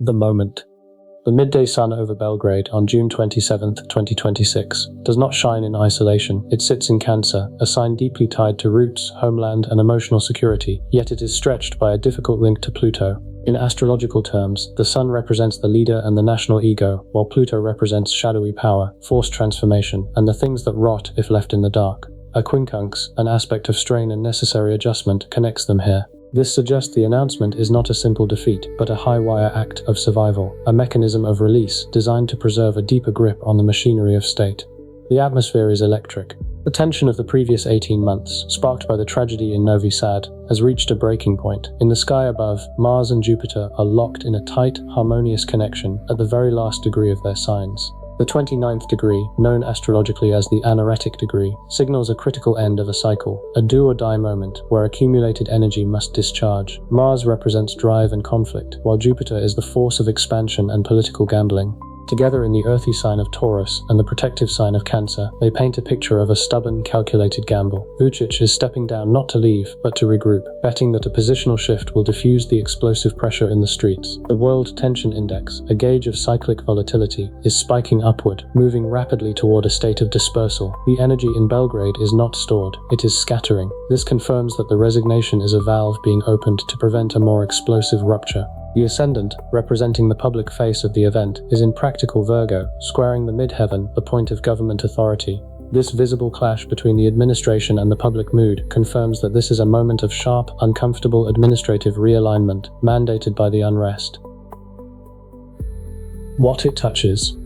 The moment. The midday sun over Belgrade on June 27, 2026, does not shine in isolation. It sits in Cancer, a sign deeply tied to roots, homeland, and emotional security, yet it is stretched by a difficult link to Pluto. In astrological terms, the sun represents the leader and the national ego, while Pluto represents shadowy power, forced transformation, and the things that rot if left in the dark. A quincunx, an aspect of strain and necessary adjustment, connects them here. This suggests the announcement is not a simple defeat, but a high-wire act of survival, a mechanism of release designed to preserve a deeper grip on the machinery of state. The atmosphere is electric. The tension of the previous 18 months, sparked by the tragedy in Novi Sad, has reached a breaking point. In the sky above, Mars and Jupiter are locked in a tight, harmonious connection at the very last degree of their signs. The 29th degree, known astrologically as the anaretic degree, signals a critical end of a cycle, a do-or-die moment where accumulated energy must discharge. Mars represents drive and conflict, while Jupiter is the force of expansion and political gambling. Together in the earthy sign of Taurus and the protective sign of Cancer, they paint a picture of a stubborn, calculated gamble. Vučić is stepping down not to leave, but to regroup, betting that a positional shift will diffuse the explosive pressure in the streets. The World Tension Index, a gauge of cyclic volatility, is spiking upward, moving rapidly toward a state of dispersal. The energy in Belgrade is not stored, it is scattering. This confirms that the resignation is a valve being opened to prevent a more explosive rupture. The ascendant, representing the public face of the event, is in practical Virgo, squaring the midheaven, the point of government authority. This visible clash between the administration and the public mood confirms that this is a moment of sharp, uncomfortable administrative realignment, mandated by the unrest. What it touches.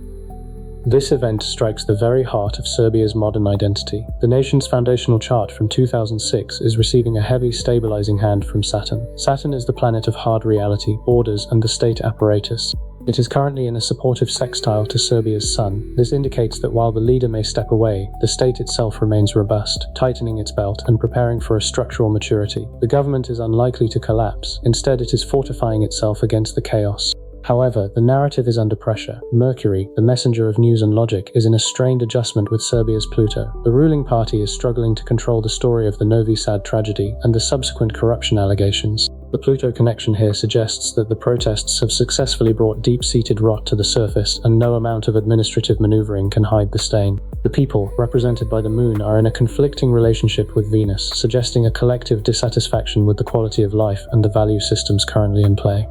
This event strikes the very heart of Serbia's modern identity. The nation's foundational chart from 2006 is receiving a heavy stabilizing hand from Saturn. Saturn is the planet of hard reality, orders, and the state apparatus. It is currently in a supportive sextile to Serbia's sun. This indicates that while the leader may step away, the state itself remains robust, tightening its belt and preparing for a structural maturity. The government is unlikely to collapse. Instead, it is fortifying itself against the chaos. However, the narrative is under pressure. Mercury, the messenger of news and logic, is in a strained adjustment with Serbia's Pluto. The ruling party is struggling to control the story of the Novi Sad tragedy and the subsequent corruption allegations. The Pluto connection here suggests that the protests have successfully brought deep-seated rot to the surface, and no amount of administrative maneuvering can hide the stain. The people, represented by the moon, are in a conflicting relationship with Venus, suggesting a collective dissatisfaction with the quality of life and the value systems currently in play.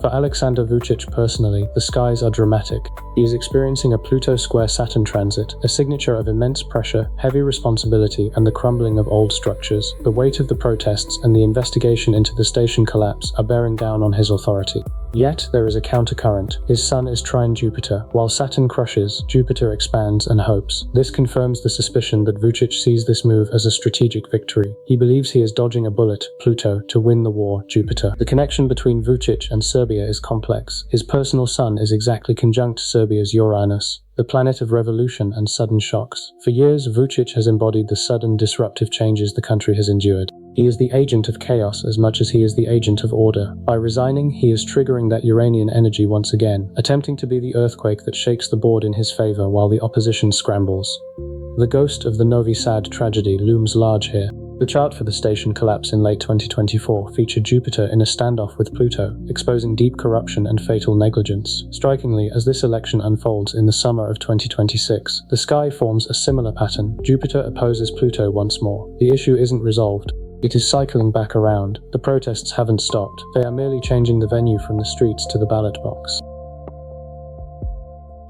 For Aleksandar Vučić personally, the skies are dramatic. He is experiencing a Pluto square Saturn transit, a signature of immense pressure, heavy responsibility, and the crumbling of old structures. The weight of the protests and the investigation into the station collapse are bearing down on his authority. Yet, there is a countercurrent. His sun is trine Jupiter. While Saturn crushes, Jupiter expands and hopes. This confirms the suspicion that Vučić sees this move as a strategic victory. He believes he is dodging a bullet, Pluto, to win the war, Jupiter. The connection between Vučić and Serbia is complex. His personal sun is exactly conjunct Serbia's Uranus, the planet of revolution and sudden shocks. For years, Vučić has embodied the sudden, disruptive changes the country has endured. He is the agent of chaos as much as he is the agent of order. By resigning, he is triggering that Uranian energy once again, attempting to be the earthquake that shakes the board in his favor while the opposition scrambles. The ghost of the Novi Sad tragedy looms large here. The chart for the station collapse in late 2024 featured Jupiter in a standoff with Pluto, exposing deep corruption and fatal negligence. Strikingly, as this election unfolds in the summer of 2026, the sky forms a similar pattern. Jupiter opposes Pluto once more. The issue isn't resolved. It is cycling back around. The protests haven't stopped. They are merely changing the venue from the streets to the ballot box.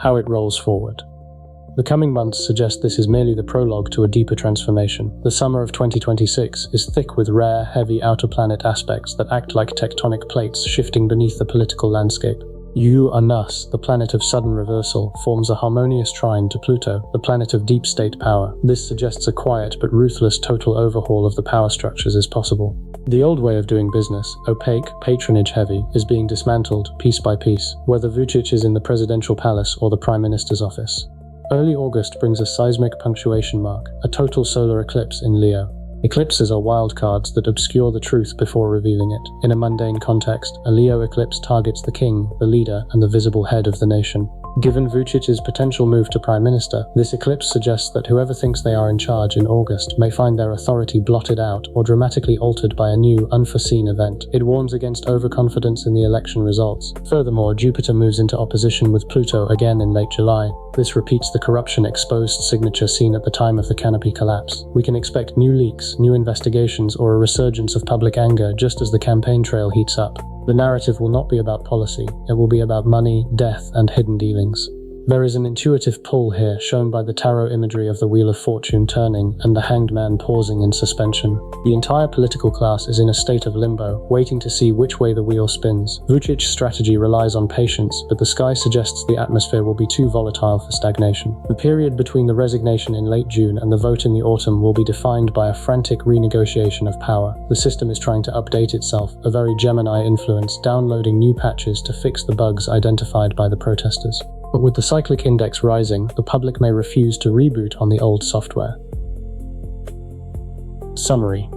How it rolls forward. The coming months suggest this is merely the prologue to a deeper transformation. The summer of 2026 is thick with rare, heavy outer-planet aspects that act like tectonic plates shifting beneath the political landscape. Uranus, the planet of sudden reversal, forms a harmonious trine to Pluto, the planet of deep state power. This suggests a quiet but ruthless total overhaul of the power structures is possible. The old way of doing business, opaque, patronage-heavy, is being dismantled piece by piece, whether Vučić is in the presidential palace or the prime minister's office. Early August brings a seismic punctuation mark, a total solar eclipse in Leo. Eclipses are wildcards that obscure the truth before revealing it. In a mundane context, a Leo eclipse targets the king, the leader, and the visible head of the nation. Given Vučic's potential move to Prime Minister, this eclipse suggests that whoever thinks they are in charge in August may find their authority blotted out or dramatically altered by a new, unforeseen event. It warns against overconfidence in the election results. Furthermore, Jupiter moves into opposition with Pluto again in late July. This repeats the corruption exposed signature seen at the time of the canopy collapse. We can expect new leaks, new investigations, or a resurgence of public anger just as the campaign trail heats up. The narrative will not be about policy, it will be about money, death, and hidden dealings. There is an intuitive pull here, shown by the tarot imagery of the Wheel of Fortune turning and the Hanged Man pausing in suspension. The entire political class is in a state of limbo, waiting to see which way the wheel spins. Vučić's strategy relies on patience, but the sky suggests the atmosphere will be too volatile for stagnation. The period between the resignation in late June and the vote in the autumn will be defined by a frantic renegotiation of power. The system is trying to update itself, a very Gemini influence, downloading new patches to fix the bugs identified by the protesters. But with the cyclic index rising, the public may refuse to reboot on the old software. Summary.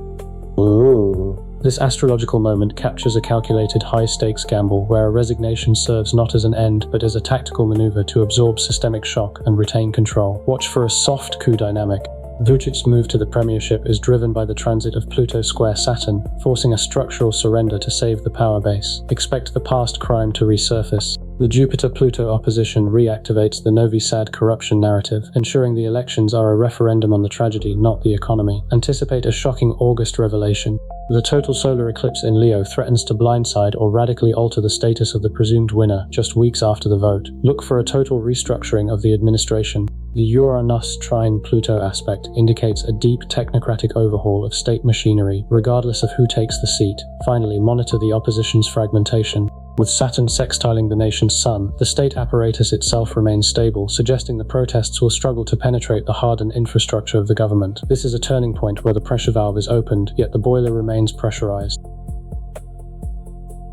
This astrological moment captures a calculated high-stakes gamble where a resignation serves not as an end but as a tactical maneuver to absorb systemic shock and retain control. Watch for a soft coup dynamic. Vučić's move to the premiership is driven by the transit of Pluto square Saturn, forcing a structural surrender to save the power base. Expect the past crime to resurface. The Jupiter-Pluto opposition reactivates the Novi Sad corruption narrative, ensuring the elections are a referendum on the tragedy, not the economy. Anticipate a shocking August revelation. The total solar eclipse in Leo threatens to blindside or radically alter the status of the presumed winner just weeks after the vote. Look for a total restructuring of the administration. The Uranus trine Pluto aspect indicates a deep technocratic overhaul of state machinery, regardless of who takes the seat. Finally, monitor the opposition's fragmentation. With Saturn sextiling the nation's sun, the state apparatus itself remains stable, suggesting the protests will struggle to penetrate the hardened infrastructure of the government. This is a turning point where the pressure valve is opened, yet the boiler remains pressurized.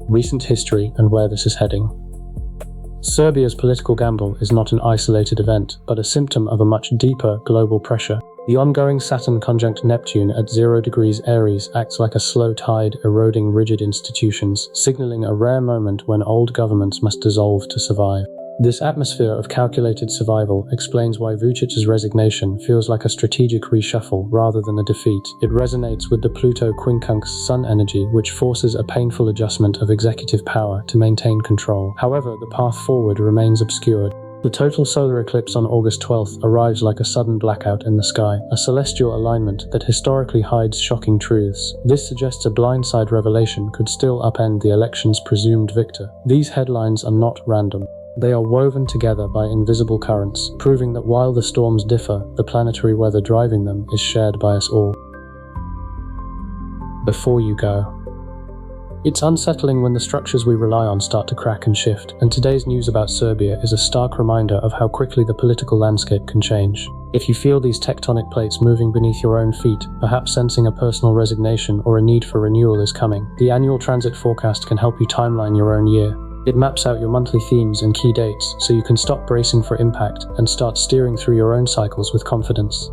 Recent history and where this is heading. Serbia's political gamble is not an isolated event, but a symptom of a much deeper global pressure. The ongoing Saturn conjunct Neptune at 0 degrees Aries acts like a slow tide eroding rigid institutions, signaling a rare moment when old governments must dissolve to survive. This atmosphere of calculated survival explains why Vučić's resignation feels like a strategic reshuffle rather than a defeat. It resonates with the Pluto quincunx Sun energy, which forces a painful adjustment of executive power to maintain control. However, the path forward remains obscured. The total solar eclipse on August 12th arrives like a sudden blackout in the sky, a celestial alignment that historically hides shocking truths. This suggests a blindside revelation could still upend the election's presumed victor. These headlines are not random. They are woven together by invisible currents, proving that while the storms differ, the planetary weather driving them is shared by us all. Before you go. It's unsettling when the structures we rely on start to crack and shift, and today's news about Serbia is a stark reminder of how quickly the political landscape can change. If you feel these tectonic plates moving beneath your own feet, perhaps sensing a personal resignation or a need for renewal is coming, the annual transit forecast can help you timeline your own year. It maps out your monthly themes and key dates, so you can stop bracing for impact and start steering through your own cycles with confidence.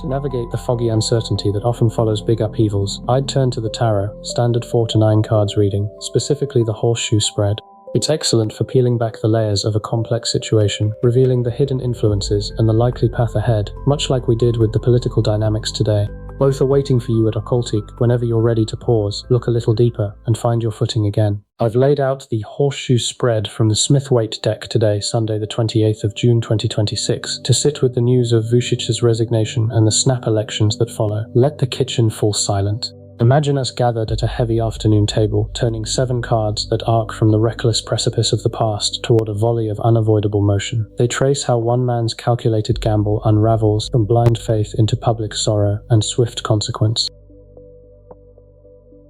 To navigate the foggy uncertainty that often follows big upheavals, I'd turn to the tarot, standard 4 to 9 cards reading, specifically the Horseshoe Spread. It's excellent for peeling back the layers of a complex situation, revealing the hidden influences and the likely path ahead, much like we did with the political dynamics today. Both are waiting for you at Occultic whenever you're ready to pause, look a little deeper, and find your footing again. I've laid out the Horseshoe Spread from the Smith-Waite deck today, Sunday the 28th of June 2026, to sit with the news of Vučić's resignation and the snap elections that follow. Let the kitchen fall silent. Imagine us gathered at a heavy afternoon table, turning 7 cards that arc from the reckless precipice of the past toward a volley of unavoidable motion. They trace how one man's calculated gamble unravels from blind faith into public sorrow and swift consequence.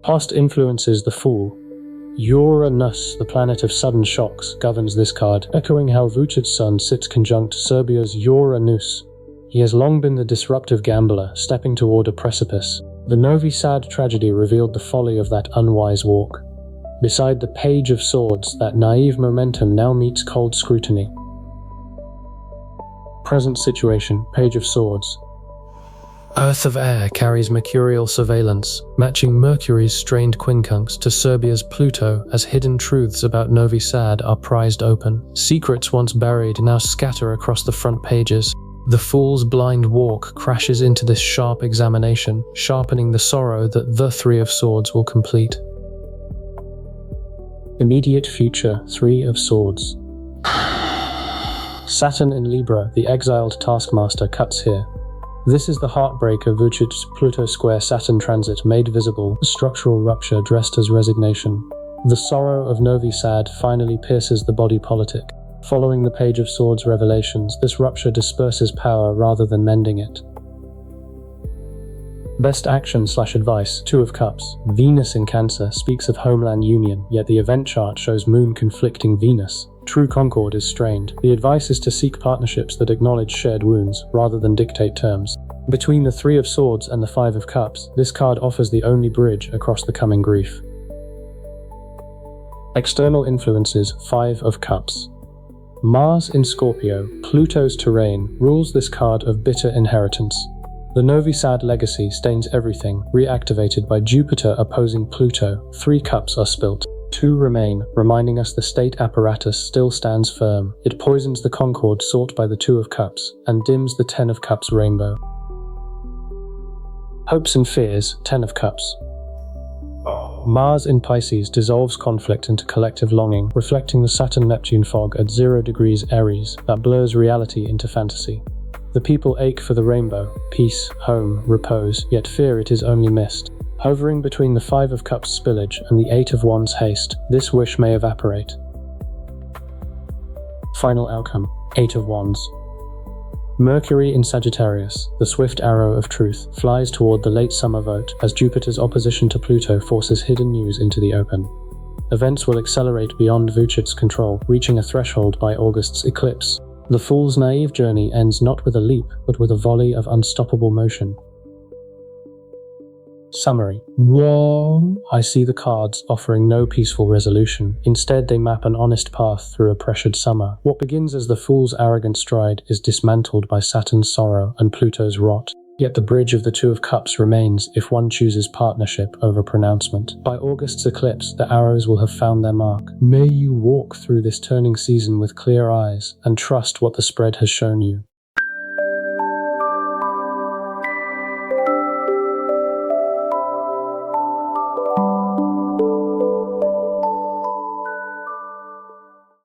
Past influences the Fool. Uranus, the planet of sudden shocks, governs this card, echoing how Vučić's sun sits conjunct Serbia's Uranus. He has long been the disruptive gambler, stepping toward a precipice. The Novi Sad tragedy revealed the folly of that unwise walk. Beside the Page of Swords, that naive momentum now meets cold scrutiny. Present situation, Page of Swords. Earth of Air carries mercurial surveillance, matching Mercury's strained quincunx to Serbia's Pluto as hidden truths about Novi Sad are prized open. Secrets once buried now scatter across the front pages. The fool's blind walk crashes into this sharp examination, sharpening the sorrow that the Three of Swords will complete. Immediate future, Three of Swords. Saturn in Libra, the exiled taskmaster, cuts here. This is the heartbreak of Vučić's Pluto square Saturn transit made visible, a structural rupture dressed as resignation. The sorrow of Novi Sad finally pierces the body politic. Following the Page of Swords revelations, this rupture disperses power rather than mending it. Best action/advice, Two of Cups. Venus in Cancer speaks of homeland union, yet the event chart shows Moon conflicting Venus. True concord is strained. The advice is to seek partnerships that acknowledge shared wounds, rather than dictate terms. Between the Three of Swords and the Five of Cups, this card offers the only bridge across the coming grief. External influences, Five of Cups. Mars in Scorpio, Pluto's terrain, rules this card of bitter inheritance. The Novi Sad legacy stains everything, reactivated by Jupiter opposing Pluto. 3 cups are spilt. 2 remain, reminding us the state apparatus still stands firm. It poisons the concord sought by the 2 of Cups, and dims the 10 of Cups rainbow. Hopes and fears, 10 of Cups. Mars in Pisces dissolves conflict into collective longing, reflecting the Saturn-Neptune fog at 0 degrees Aries that blurs reality into fantasy. The people ache for the rainbow, peace, home, repose, yet fear it is only mist. Hovering between the 5 of Cups spillage and the 8 of Wands haste, this wish may evaporate. Final outcome, 8 of Wands. Mercury in Sagittarius, the swift arrow of truth, flies toward the late summer vote as Jupiter's opposition to Pluto forces hidden news into the open. Events will accelerate beyond Vučić's control, reaching a threshold by August's eclipse. The fool's naive journey ends not with a leap, but with a volley of unstoppable motion. Summary. Whoa! I see the cards offering no peaceful resolution. Instead, they map an honest path through a pressured summer. What begins as the fool's arrogant stride is dismantled by Saturn's sorrow and Pluto's rot. Yet the bridge of the 2 of Cups remains if one chooses partnership over pronouncement. By August's eclipse, the arrows will have found their mark. May you walk through this turning season with clear eyes and trust what the spread has shown you.